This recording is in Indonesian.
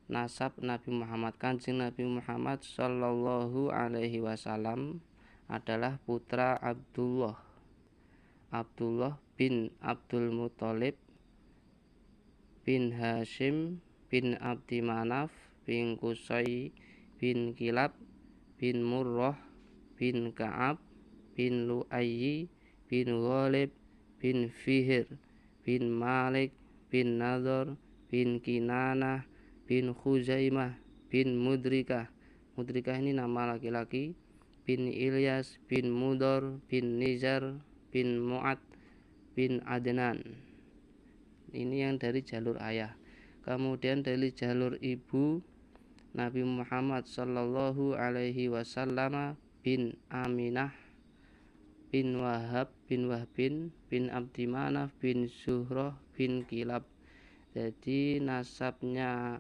nasab Nabi Muhammad. Kanjeng Nabi Muhammad Shallallahu Alaihi Wasallam adalah putra Abdullah bin Abdul Muthalib bin Hashim bin Abdi Manaf bin Qusay bin Kilab bin Murrah bin Ka'ab bin Lu'ayyi bin Ghalib bin Fihr bin Malik bin Nadhr bin Kinanah bin Khuzaimah bin Mudrikah ini nama laki-laki, bin Ilyas bin Mudor bin Nizar bin Mu'ad bin Adnan. Ini yang dari jalur ayah. Kemudian dari jalur ibu, Nabi Muhammad Sallallahu Alaihi Wasallam bin Aminah bin Wahab bin Wahbin bin Abdi Manaf bin Zuhroh bin Kilab. Jadi nasabnya